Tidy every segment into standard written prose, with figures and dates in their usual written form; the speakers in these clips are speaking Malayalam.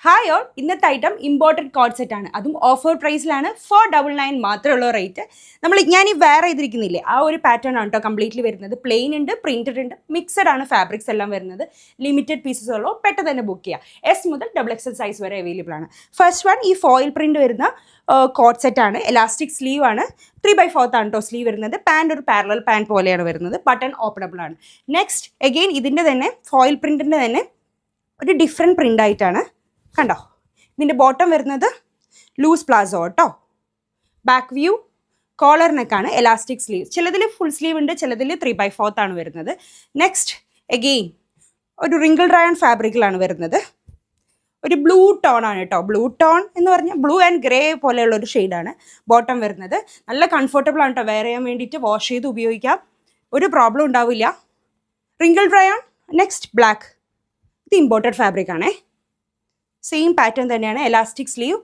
ഹായ് ഓൾ, ഇന്നത്തെ ഐറ്റം ഇമ്പോർട്ടഡ് കോഡ് സെറ്റ് ആണ്. അതും ഓഫർ പ്രൈസിലാണ്. 499 മാത്രമുള്ള റേറ്റ്. ഞാൻ ഈ വേറെ ചെയ്തിരിക്കുന്നില്ലേ, ആ ഒരു പാറ്റേൺ ആണ് കേട്ടോ കംപ്ലീറ്റ്ലി വരുന്നത്. പ്ലെയിൻ ഉണ്ട്, പ്രിന്റഡ് ഉണ്ട്, മിക്സഡ് ആണ് ഫാബ്രിക്സ് എല്ലാം വരുന്നത്. ലിമിറ്റഡ് പീസസ് ഉള്ളൂ, പെട്ടെന്ന് തന്നെ ബുക്ക് ചെയ്യാം. എസ് മുതൽ XXL സൈസ് വരെ അവൈലബിൾ ആണ്. ഫസ്റ്റ് വൺ ഈ ഫോയിൽ പ്രിന്റ് വരുന്ന കോഡ് സെറ്റ് ആണ്. എലാസ്റ്റിക് സ്ലീവ് ആണ്. 3/4 ആണ് കേട്ടോ സ്ലീവ് വരുന്നത്. പാൻറ് ഒരു പാരലൽ പാൻറ് പോലെയാണ് വരുന്നത്. ബട്ടൺ ഓപ്പണബിൾ ആണ്. നെക്സ്റ്റ് അഗെയിൻ ഇതിൻ്റെ തന്നെ ഫോയിൽ പ്രിന്റിൻ്റെ തന്നെ ഒരു ഡിഫറെൻറ്റ് പ്രിൻ്റ് ആയിട്ടാണ്. കണ്ടോ, ഇതിൻ്റെ ബോട്ടം വരുന്നത് ലൂസ് പ്ലാസോ കേട്ടോ. ബാക്ക് വ്യൂ കോളർ നെക്കാണ്, എലാസ്റ്റിക് സ്ലീവ്. ചിലതിൽ ഫുൾ സ്ലീവ് ഉണ്ട്, ചിലതിൽ 3/4 ആണ് വരുന്നത്. നെക്സ്റ്റ് അഗെയിൻ ഒരു റിങ്കിൾ റയോൺ ഫാബ്രിക്കിലാണ് വരുന്നത്. ഒരു ബ്ലൂ ടോൺ ആണ് കേട്ടോ. ബ്ലൂ ടോൺ എന്ന് പറഞ്ഞാൽ ബ്ലൂ ആൻഡ് ഗ്രേ പോലെയുള്ള ഒരു ഷെയ്ഡാണ് ബോട്ടം വരുന്നത്. നല്ല കംഫർട്ടബിൾ ആണ് കേട്ടോ, വെയർ ചെയ്യാൻ വേണ്ടിയിട്ട് വാഷ് ചെയ്ത് ഉപയോഗിക്കാം, ഒരു പ്രോബ്ലം ഉണ്ടാവില്ല. Wrinkle rayon. Next black. ഇത് ഇമ്പോർട്ടഡ് ഫാബ്രിക് ആണേ. സെയിം പാറ്റേൺ തന്നെയാണ്. Elastic sleeve,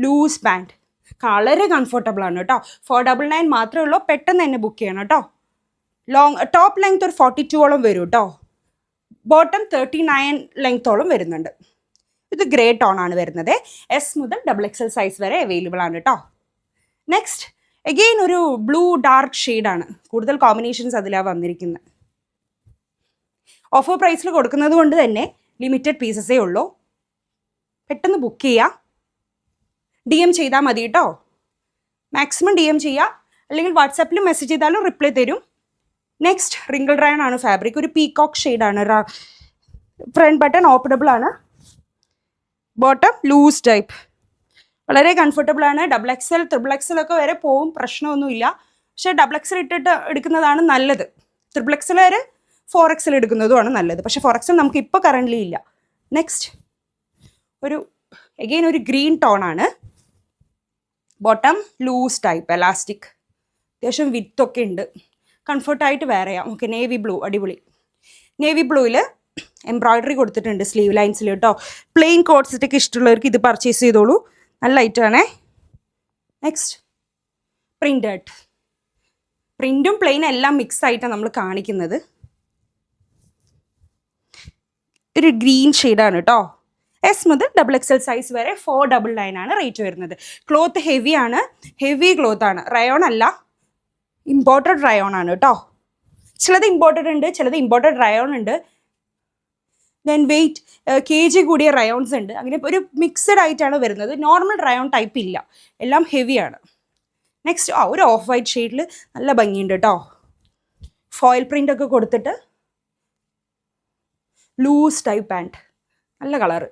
loose pant. വളരെ കംഫർട്ടബിൾ ആണ് കേട്ടോ. 499 മാത്രമേ ഉള്ളൂ. പെട്ടെന്ന് തന്നെ ബുക്ക് ചെയ്യണം കേട്ടോ. ടോപ്പ് ലെങ്ത് ഒരു 42ഓളം വരും കേട്ടോ. ബോട്ടം 39 ലെങ്ത്തോളം വരുന്നുണ്ട്. ഇത് ഗ്രേ ടോൺ ആണ് വരുന്നത്. എസ് മുതൽ XXL സൈസ് വരെ അവൈലബിൾ ആണ് കേട്ടോ. നെക്സ്റ്റ് അഗെയിൻ ഒരു ബ്ലൂ ഡാർക്ക് ഷെയ്ഡാണ്. കൂടുതൽ കോമ്പിനേഷൻസ് അതിലാണ് വന്നിരിക്കുന്നത്. ഓഫർ പ്രൈസിൽ കൊടുക്കുന്നത് കൊണ്ട് തന്നെ ലിമിറ്റഡ് പീസസേ ഉള്ളൂ. പെട്ടെന്ന് ബുക്ക് ചെയ്യുക. DM ചെയ്താൽ മതി കേട്ടോ. മാക്സിമം DM ചെയ്യുക, അല്ലെങ്കിൽ വാട്സാപ്പിൽ മെസ്സേജ് ചെയ്താലും റിപ്ലൈ തരും. നെക്സ്റ്റ് റിങ്കിൾ റയോൺ ആണ് ഫാബ്രിക്. ഒരു പീകോക്ക് ഷെയ്ഡാണ്. ഫ്രണ്ട് ബട്ടൺ ഓപ്പണബിൾ ആണ്. Bottom loose type. വളരെ കംഫർട്ടബിൾ ആണ്. XXL, XXL ഒക്കെ വരെ പോവും, പ്രശ്നമൊന്നുമില്ല. പക്ഷേ XXL ഇട്ടിട്ട് എടുക്കുന്നതാണ് നല്ലത്. XXL വരെ 4XL എടുക്കുന്നതുമാണ് നല്ലത്. പക്ഷേ 4XL നമുക്ക് ഇപ്പോൾ കറൻ്റ്ലി ഇല്ല. നെക്സ്റ്റ് അഗെയിൻ ഒരു ഗ്രീൻ ടോൺ ആണ്. Bottom loose type elastic. അത്യാവശ്യം വിത്തൊക്കെ ഉണ്ട്, കംഫർട്ടായിട്ട് വെയർ ചെയ്യാം. ഓക്കെ, നേവി ബ്ലൂ, അടിപൊളി. നേവി ബ്ലൂവിൽ എംബ്രോയ്ഡറി കൊടുത്തിട്ടുണ്ട് സ്ലീവ് ലൈൻസിൽ കേട്ടോ. പ്ലെയിൻ കോഡ് സെറ്റൊക്കെ ഇഷ്ടമുള്ളവർക്ക് ഇത് പർച്ചേസ് ചെയ്തോളൂ, നല്ല ഐറ്റമാണേ. Next printed. പ്രിൻറ്റും പ്ലെയിനും എല്ലാം മിക്സ് ആയിട്ടാണ് നമ്മൾ കാണിക്കുന്നത്. ഒരു ഗ്രീൻ ഷെയ്ഡാണ് കേട്ടോ. എസ് മുതൽ XXL സൈസ് വരെ 499 ആണ് റേറ്റ് വരുന്നത്. ക്ലോത്ത് ഹെവി ആണ്, ഹെവി ക്ലോത്ത് ആണ്. റയോൺ അല്ല, ഇമ്പോർട്ടഡ് റയോൺ ആണ് കേട്ടോ. ചിലത് ഇമ്പോർട്ടഡ് ഉണ്ട്, ചിലത് ഇമ്പോർട്ടഡ് റയോൺ ഉണ്ട്. ദെൻ വെയിറ്റ് kg കൂടിയ റയോൺസ് ഉണ്ട്. അങ്ങനെ ഒരു മിക്സഡ് ആയിട്ടാണ് വരുന്നത്. നോർമൽ റയോൺ ടൈപ്പ് ഇല്ല, എല്ലാം ഹെവിയാണ്. നെക്സ്റ്റ് ഒരു ഓഫ് വൈറ്റ് ഷെയ്ഡിൽ നല്ല ഭംഗിയുണ്ട് കേട്ടോ. ഫോയിൽ പ്രിൻ്റ് ഒക്കെ കൊടുത്തിട്ട് ലൂസ് ടൈപ്പ് പാൻറ്, നല്ല കളറ്.